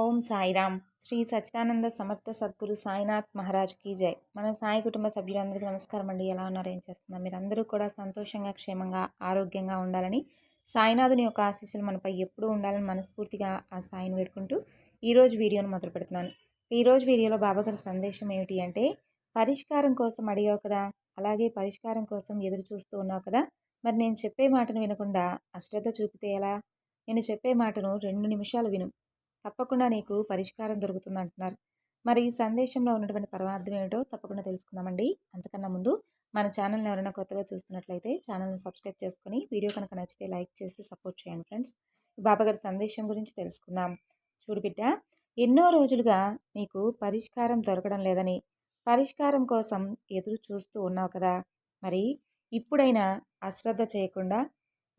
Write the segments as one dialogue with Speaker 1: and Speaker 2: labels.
Speaker 1: ఓం సాయిరామ్. శ్రీ సచ్చిదానంద సమర్థ సద్గురు సాయినాథ్ మహారాజ్ కీ జై. మన సాయి కుటుంబ సభ్యులందరికీ నమస్కారం అండి. ఎలా ఉన్నారు, ఏం చేస్తున్నారు? మీరందరూ కూడా సంతోషంగా, క్షేమంగా, ఆరోగ్యంగా ఉండాలని, సాయినాథుని యొక్క ఆశీస్సులు మనపై ఎప్పుడూ ఉండాలని మనస్ఫూర్తిగా ఆ సాయిని వేడుకుంటూ ఈరోజు వీడియోను మొదలు పెడుతున్నాను. ఈరోజు వీడియోలో బాబాగారి సందేశం ఏమిటి అంటే, పరిష్కారం కోసం అడిగావు కదా, అలాగే పరిష్కారం కోసం ఎదురు చూస్తూ ఉన్నావు కదా, మరి నేను చెప్పే మాటను వినకుండా అశ్రద్ధ చూపితే ఎలా? నేను చెప్పే మాటను 2 నిమిషాలు విను, తప్పకుండా నీకు పరిష్కారం దొరుకుతుందంటున్నారు. మరి ఈ సందేశంలో ఉన్నటువంటి పరమార్థం ఏమిటో తప్పకుండా తెలుసుకుందామండి. అంతకన్నా ముందు మన ఛానల్ని ఎవరైనా కొత్తగా చూస్తున్నట్లయితే ఛానల్ని సబ్స్క్రైబ్ చేసుకుని, వీడియో కనుక నచ్చితే లైక్ చేసి సపోర్ట్ చేయండి ఫ్రెండ్స్. బాబాగారి సందేశం గురించి తెలుసుకుందాం. చూడు బిడ్డ, ఎన్నో రోజులుగా నీకు పరిష్కారం దొరకడం లేదని, పరిష్కారం కోసం ఎదురు చూస్తూ ఉన్నావు కదా, మరి ఇప్పుడైనా అశ్రద్ధ చేయకుండా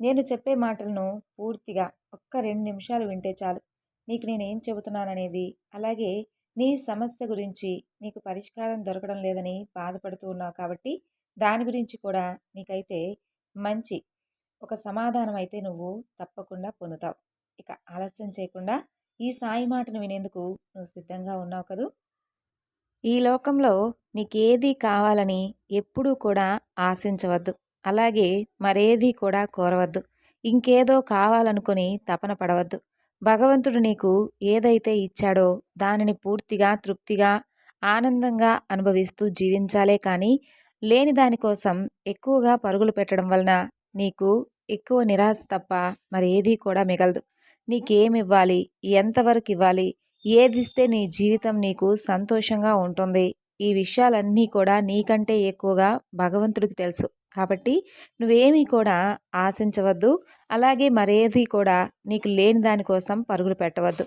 Speaker 1: నేను చెప్పే మాటలను పూర్తిగా ఒక్క 2 నిమిషాలు వింటే చాలు. నీకు నేనేం చెబుతున్నాననేది, అలాగే నీ సమస్య గురించి నీకు పరిష్కారం దొరకడం లేదని బాధపడుతూ ఉన్నావు కాబట్టి దాని గురించి కూడా నీకైతే మంచి ఒక సమాధానం అయితే నువ్వు తప్పకుండా పొందుతావు. ఇక ఆలస్యం చేయకుండా ఈ సాయి మాటను వినేందుకు నువ్వు సిద్ధంగా ఉన్నావు కదూ. ఈ లోకంలో నీకేది కావాలని ఎప్పుడూ కూడా ఆశించవద్దు, అలాగే మరేది కూడా కోరవద్దు. ఇంకేదో కావాలనుకొని తపన పడవద్దు. భగవంతుడు నీకు ఏదైతే ఇచ్చాడో దానిని పూర్తిగా తృప్తిగా ఆనందంగా అనుభవిస్తూ జీవించాలే కానీ లేని దానికోసం ఎక్కువగా పరుగులు పెట్టడం వలన నీకు ఎక్కువ నిరాశ తప్ప మరేదీ కూడా మిగలదు. నీకేమివ్వాలి, ఎంతవరకు ఇవ్వాలి, ఏదిస్తే నీ జీవితం నీకు సంతోషంగా ఉంటుంది, ఈ విషయాలన్నీ కూడా నీకంటే ఎక్కువగా భగవంతుడికి తెలుసు. కాబట్టి నువ్వేమీ కూడా ఆశించవద్దు, అలాగే మరేది కూడా నీకు లేని దానికోసం పరుగులు పెట్టవద్దు.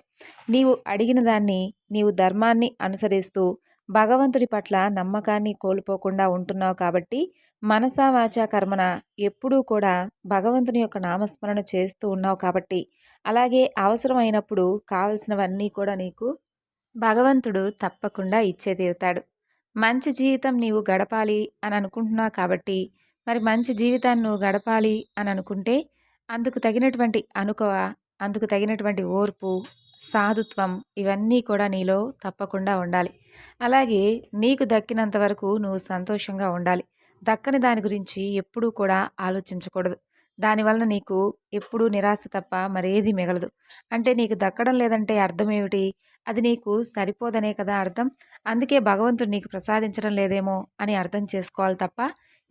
Speaker 1: నీవు అడిగిన దాన్ని, నీవు ధర్మాన్ని అనుసరిస్తూ భగవంతుడి పట్ల నమ్మకాన్ని కోల్పోకుండా ఉంటున్నావు కాబట్టి మనసా వాచా కర్మన ఎప్పుడూ కూడా భగవంతుని యొక్క నామస్మరణ చేస్తూ ఉన్నావు కాబట్టి, అలాగే అవసరమైనప్పుడు కావలసినవన్నీ కూడా నీకు భగవంతుడు తప్పకుండా ఇచ్చే తీరుతాడు. మంచి జీవితం నీవు గడపాలి అని అనుకుంటున్నావు కాబట్టి, మరి మంచి జీవితాన్ని నువ్వు గడపాలి అని అనుకుంటే అందుకు తగినటువంటి అనుకవ, అందుకు తగినటువంటి ఓర్పు, సాధుత్వం ఇవన్నీ కూడా నీలో తప్పకుండా ఉండాలి. అలాగే నీకు దక్కినంత వరకు నువ్వు సంతోషంగా ఉండాలి. దక్కని దాని గురించి ఎప్పుడూ కూడా ఆలోచించకూడదు. దానివలన నీకు ఎప్పుడూ నిరాశ తప్ప మరేది మిగలదు. అంటే నీకు దక్కడం లేదంటే అర్థం ఏమిటి? అది నీకు సరిపోదనే కదా అర్థం. అందుకే భగవంతుడు నీకు ప్రసాదించడం లేదేమో అని అర్థం చేసుకోవాలి తప్ప,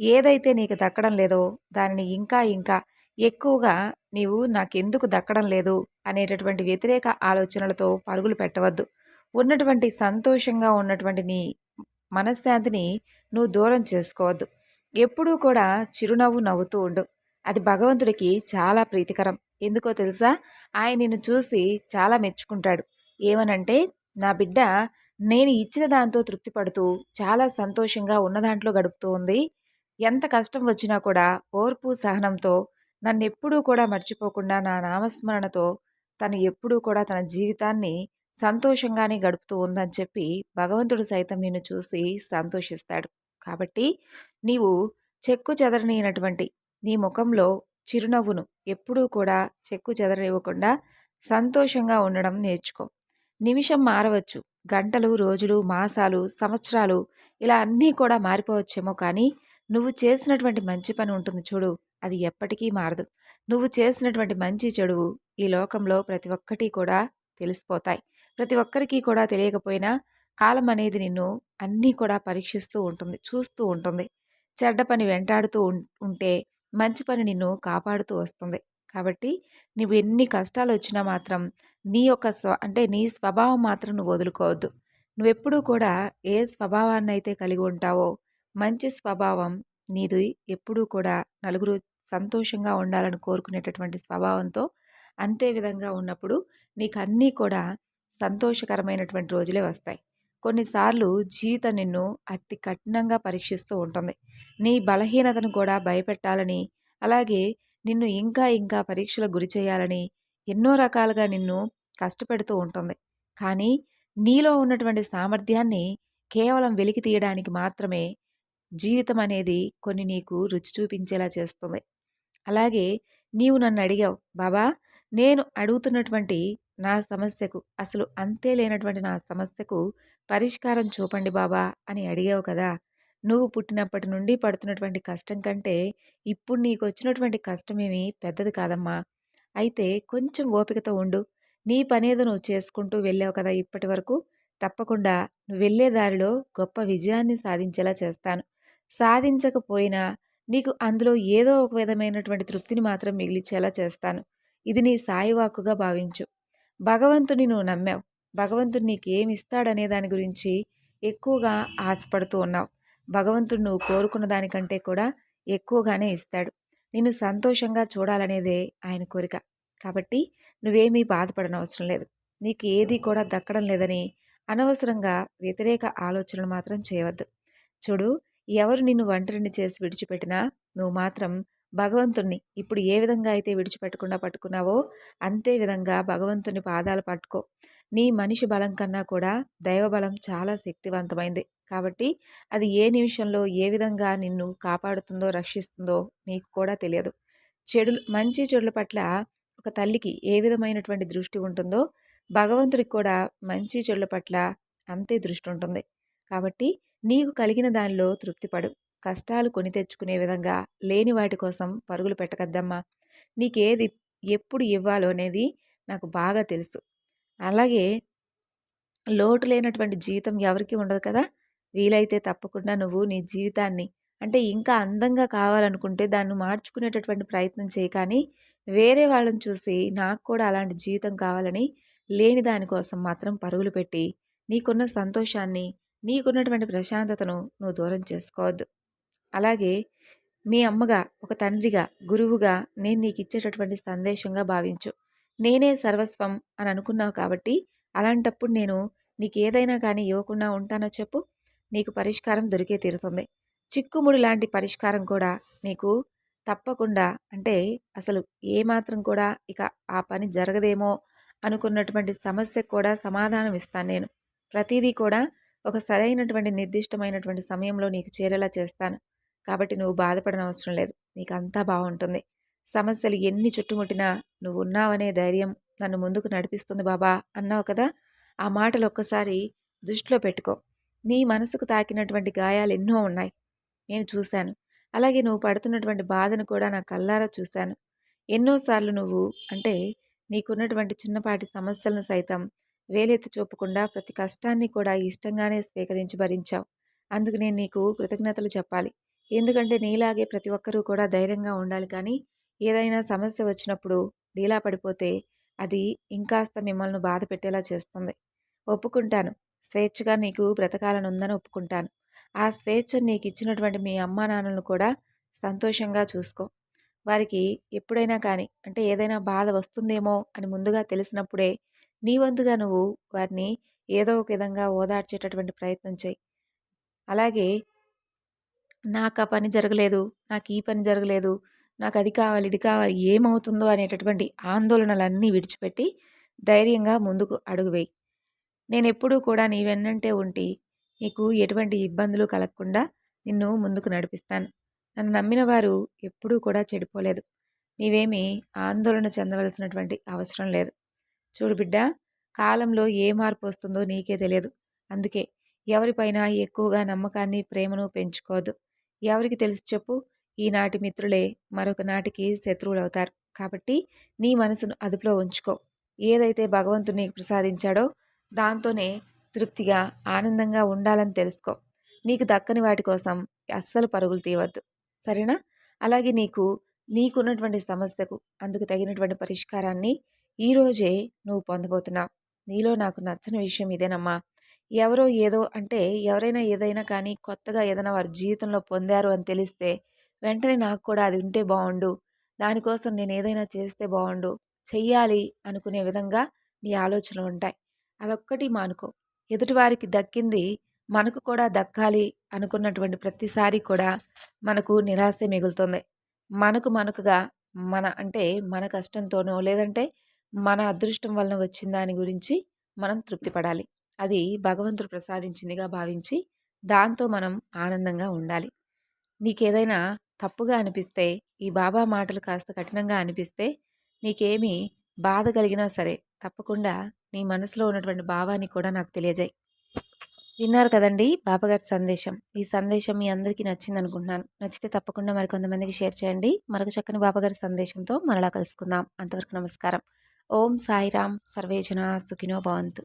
Speaker 1: ఏదైతే నీకు దక్కడం లేదో దానిని ఇంకా ఇంకా ఎక్కువగా నీవు నాకెందుకు దక్కడం లేదు అనేటటువంటి వ్యతిరేక ఆలోచనలతో పరుగులు పెట్టవద్దు. ఉన్నటువంటి సంతోషంగా ఉన్నటువంటి నీ మనశ్శాంతిని నువ్వు దూరం చేసుకోవద్దు. ఎప్పుడూ కూడా చిరునవ్వు నవ్వుతూ ఉండు. అది భగవంతుడికి చాలా ప్రీతికరం. ఎందుకో తెలుసా? ఆయన నిన్ను చూసి చాలా మెచ్చుకుంటాడు. ఏమనంటే, నా బిడ్డ నేను ఇచ్చిన దాంతో తృప్తి పడుతూ చాలా సంతోషంగా ఉన్న దాంట్లో గడుపుతూ ఉంది. ఎంత కష్టం వచ్చినా కూడా ఓర్పు సహనంతో నన్నెప్పుడూ కూడా మర్చిపోకుండా నా నామస్మరణతో తను ఎప్పుడూ కూడా తన జీవితాన్ని సంతోషంగానే గడుపుతూ ఉందని చెప్పి భగవంతుడు సైతం నిన్ను చూసి సంతోషిస్తాడు. కాబట్టి నీవు చెక్కు చెదరనినటువంటి నీ ముఖంలో చిరునవ్వును ఎప్పుడూ కూడా చెక్కు చెదరనివ్వకుండా సంతోషంగా ఉండడం నేర్చుకో. నిమిషం మారవచ్చు, గంటలు, రోజులు, మాసాలు, సంవత్సరాలు ఇలా అన్నీ కూడా మారిపోవచ్చేమో కానీ నువ్వు చేసినటువంటి మంచి పని ఉంటుంది చూడు, అది ఎప్పటికీ మారదు. నువ్వు చేసినటువంటి మంచి చెడు ఈ లోకంలో ప్రతి ఒక్కటి కూడా తెలిసిపోతాయి. ప్రతి ఒక్కరికి కూడా తెలియకపోయినా కాలం అనేది నిన్ను అన్నీ కూడా పరీక్షిస్తూ ఉంటుంది, చూస్తూ ఉంటుంది. చెడ్డ పని వెంటాడుతూ ఉంటే మంచి పని నిన్ను కాపాడుతూ వస్తుంది. కాబట్టి నువ్వు ఎన్ని కష్టాలు వచ్చినా మాత్రం నీ యొక్క అంటే నీ స్వభావం మాత్రం నువ్వు వదులుకోవద్దు. నువ్వెప్పుడూ కూడా ఏ స్వభావాన్ని అయితే కలిగి ఉంటావో మంచి స్వభావం నీది, ఎప్పుడూ కూడా నలుగురు సంతోషంగా ఉండాలని కోరుకునేటటువంటి స్వభావంతో అంతే విధంగా ఉన్నప్పుడు నీకు అన్నీ కూడా సంతోషకరమైనటువంటి రోజులే వస్తాయి. కొన్నిసార్లు జీవితం నిన్ను అతి కఠినంగా పరీక్షిస్తూ ఉంటుంది. నీ బలహీనతను కూడా భయపెట్టాలని, అలాగే నిన్ను ఇంకా ఇంకా పరీక్షలకు గురి చేయాలని ఎన్నో రకాలుగా నిన్ను కష్టపెడుతూ ఉంటుంది. కానీ నీలో ఉన్నటువంటి సామర్థ్యాన్ని కేవలం వెలికి తీయడానికి మాత్రమే జీవితం అనేది కొన్ని నీకు రుచి చూపించేలా చేస్తుంది. అలాగే నీవు నన్ను అడిగావు, బాబా నేను అడుగుతున్నటువంటి నా సమస్యకు అసలు అంతే లేనటువంటి నా సమస్యకు పరిష్కారం చూపండి బాబా అని అడిగావు కదా! నువ్వు పుట్టినప్పటి నుండి పడుతున్నటువంటి కష్టం కంటే ఇప్పుడు నీకొచ్చినటువంటి కష్టమేమి పెద్దది కాదమ్మా. అయితే కొంచెం ఓపికతో ఉండు. నీ పనేదో నువ్వు చేసుకుంటూ వెళ్ళావు కదా ఇప్పటివరకు. తప్పకుండా నువ్వు వెళ్ళే దారిలో గొప్ప విజయాన్ని సాధించేలా చేస్తాను. సాధించకపోయినా నీకు అందులో ఏదో ఒక విధమైనటువంటి తృప్తిని మాత్రం మిగిలిచ్చేలా చేస్తాను. ఇది నీ సాయివాక్కుగా భావించు. భగవంతుడిని నువ్వు నమ్మావు. భగవంతుడు నీకేమిస్తాడనే దాని గురించి ఎక్కువగా ఆశపడుతూ ఉన్నావు. భగవంతుడు నువ్వు కోరుకున్న దానికంటే కూడా ఎక్కువగానే ఇస్తాడు. నిన్ను సంతోషంగా చూడాలనేదే ఆయన కోరిక. కాబట్టి నువ్వేమీ బాధపడనవసరం లేదు. నీకు ఏది కూడా దక్కడం లేదని అనవసరంగా వ్యతిరేక ఆలోచనలు మాత్రం చేయవద్దు. చూడు, ఎవరు నిన్ను ఒంటరిని చేసి విడిచిపెట్టినా నువ్వు మాత్రం భగవంతుణ్ణి ఇప్పుడు ఏ విధంగా అయితే విడిచిపెట్టకుండా పట్టుకున్నావో అంతే విధంగా భగవంతుని పాదాలు పట్టుకో. నీ మనిషి బలం కన్నా కూడా దైవబలం చాలా శక్తివంతమైంది. కాబట్టి అది ఏ నిమిషంలో ఏ విధంగా నిన్ను కాపాడుతుందో రక్షిస్తుందో నీకు కూడా తెలియదు. మంచి చెడుల పట్ల ఒక తల్లికి ఏ విధమైనటువంటి దృష్టి ఉంటుందో భగవంతుడికి కూడా మంచి చెడుల పట్ల అంతే దృష్టి ఉంటుంది. కాబట్టి నీకు కలిగిన దానిలో తృప్తిపడు. కష్టాలు కొని తెచ్చుకునే విధంగా లేని వాటి కోసం పరుగులు పెట్టకద్దమ్మా. నీకేది ఎప్పుడు ఇవ్వాలో అనేది నాకు బాగా తెలుసు. అలాగే లోటు లేనటువంటి జీవితం ఎవరికీ ఉండదు కదా! వీలైతే తప్పకుండా నువ్వు నీ జీవితాన్ని అంటే ఇంకా అందంగా కావాలనుకుంటే దాన్ని మార్చుకునేటటువంటి ప్రయత్నం చేయి. కానీ వేరే వాళ్ళని చూసి నాకు కూడా అలాంటి జీవితం కావాలని లేని దానికోసం మాత్రం పరుగులు పెట్టి నీకున్న సంతోషాన్ని, నీకున్నటువంటి ప్రశాంతతను నువ్వు దూరం చేసుకోవద్దు. అలాగే మీ అమ్మగా, ఒక తండ్రిగా, గురువుగా నేను నీకు ఇచ్చేటటువంటి సందేశంగా భావించు. నేనే సర్వస్వం అని అనుకున్నావు కాబట్టి అలాంటప్పుడు నేను నీకు ఏదైనా కానీ ఇవ్వకుండా ఉంటానో చెప్పు? నీకు పరిష్కారం దొరికే తీరుతుంది. చిక్కుముడి లాంటి పరిష్కారం కూడా నీకు తప్పకుండా అంటే అసలు ఏమాత్రం కూడా ఇక ఆ పని జరగదేమో అనుకున్నటువంటి సమస్యకు కూడా సమాధానం ఇస్తాను నేను. ప్రతిదీ కూడా ఒక సరైనటువంటి నిర్దిష్టమైనటువంటి సమయంలో నీకు చేరేలా చేస్తాను. కాబట్టి నువ్వు బాధపడనవసరం లేదు. నీకంతా బాగుంటుంది. సమస్యలు ఎన్ని చుట్టుముట్టినా నువ్వు ఉన్నావనే ధైర్యం నన్ను ముందుకు నడిపిస్తుంది బాబా అన్నావు కదా! ఆ మాటలు ఒక్కసారి దృష్టిలో పెట్టుకో. నీ మనసుకు తాకినటువంటి గాయాలు ఎన్నో ఉన్నాయి. నేను చూశాను. అలాగే నువ్వు పడుతున్నటువంటి బాధను కూడా నా కళ్ళారా చూశాను. ఎన్నోసార్లు నువ్వు అంటే నీకున్నటువంటి చిన్నపాటి సమస్యలను సైతం వేలెత్తి చూపకుండా ప్రతి కష్టాన్ని కూడా ఇష్టంగానే స్వీకరించి భరించావు. అందుకు నేను నీకు కృతజ్ఞతలు చెప్పాలి. ఎందుకంటే నీలాగే ప్రతి ఒక్కరూ కూడా ధైర్యంగా ఉండాలి. కానీ ఏదైనా సమస్య వచ్చినప్పుడు డీలా పడిపోతే అది ఇంకాస్త మిమ్మల్ని బాధ పెట్టేలా చేస్తుంది. ఒప్పుకుంటాను. స్వేచ్ఛగా నీకు బ్రతకాలని ఉందని ఒప్పుకుంటాను. ఆ స్వేచ్ఛ నీకు ఇచ్చినటువంటి మీ అమ్మా నాన్నలను కూడా సంతోషంగా చూసుకో. వారికి ఎప్పుడైనా కానీ అంటే ఏదైనా బాధ వస్తుందేమో అని ముందుగా తెలిసినప్పుడే నీ వంతుగా నువ్వు వారిని ఏదో ఒక విధంగా ఓదార్చేటటువంటి ప్రయత్నం చేయి. అలాగే నాకు ఆ పని జరగలేదు, నాకు ఈ పని జరగలేదు, నాకు అది కావాలి, ఇది కావాలి, ఏమవుతుందో అనేటటువంటి ఆందోళనలన్నీ విడిచిపెట్టి ధైర్యంగా ముందుకు అడుగు వేయి. నేనెప్పుడూ కూడా నీ వెన్నంటే ఉండి నీకు ఎటువంటి ఇబ్బందులు కలగకుండా నిన్ను ముందుకు నడిపిస్తాను. నన్ను నమ్మిన వారు ఎప్పుడూ కూడా చెడిపోలేదు. నీవేమీ ఆందోళన చెందవలసినటువంటి అవసరం లేదు. చూడు బిడ్డా, కాలంలో ఏ మార్పు వస్తుందో నీకే తెలియదు. అందుకే ఎవరిపైన ఎక్కువగా నమ్మకాన్ని, ప్రేమను పెంచుకోవద్దు. ఎవరికి తెలుసు చెప్పు? ఈనాటి మిత్రులే మరొక నాటికి శత్రువులవుతారు. కాబట్టి నీ మనసును అదుపులో ఉంచుకో. ఏదైతే భగవంతుడు నీకు ప్రసాదించాడో దాంతోనే తృప్తిగా, ఆనందంగా ఉండాలని తెలుసుకో. నీకు దక్కని వాటి కోసం అస్సలు పరుగులు తీయవద్దు. సరేనా? అలాగే నీకున్నటువంటి సమస్యకు అందుకు తగినటువంటి పరిష్కారాన్ని ఈరోజే నువ్వు పొందబోతున్నావు. నీలో నాకు నచ్చని విషయం ఇదేనమ్మా. ఎవరో ఏదో అంటే ఎవరైనా ఏదైనా కానీ కొత్తగా ఏదైనా వారి జీవితంలో పొందారు అని తెలిస్తే వెంటనే నాకు కూడా అది ఉంటే బాగుండు, దానికోసం నేను ఏదైనా చేస్తే బాగుండు, చెయ్యాలి అనుకునే విధంగా నీ ఆలోచనలు ఉంటాయి. అదొక్కటి మానుకో. ఎదుటివారికి దక్కింది మనకు కూడా దక్కాలి అనుకున్నటువంటి ప్రతిసారి కూడా మనకు నిరాశే మిగులుతుంది. మనకుగా మన కష్టంతోనో లేదంటే మన అదృష్టం వలన వచ్చిన దాని గురించి మనం తృప్తి పడాలి. అది భగవంతుడు ప్రసాదించిందిగా భావించి దాంతో మనం ఆనందంగా ఉండాలి. నీకేదైనా తప్పుగా అనిపిస్తే, ఈ బాబా మాటలు కాస్త కఠినంగా అనిపిస్తే, నీకేమీ బాధ కలిగినా సరే తప్పకుండా నీ మనసులో ఉన్నటువంటి భావాన్ని కూడా నాకు తెలియజేయి. విన్నారు కదండి బాబాగారి సందేశం. ఈ సందేశం మీ అందరికీ నచ్చిందనుకుంటున్నాను. నచ్చితే తప్పకుండా మరికొంతమందికి షేర్ చేయండి. మరొక చక్కని బాబాగారి సందేశంతో మరలా కలుసుకుందాం. అంతవరకు నమస్కారం. ఓం సాయిరాం. సర్వే జనా సుఖినో భవంతు.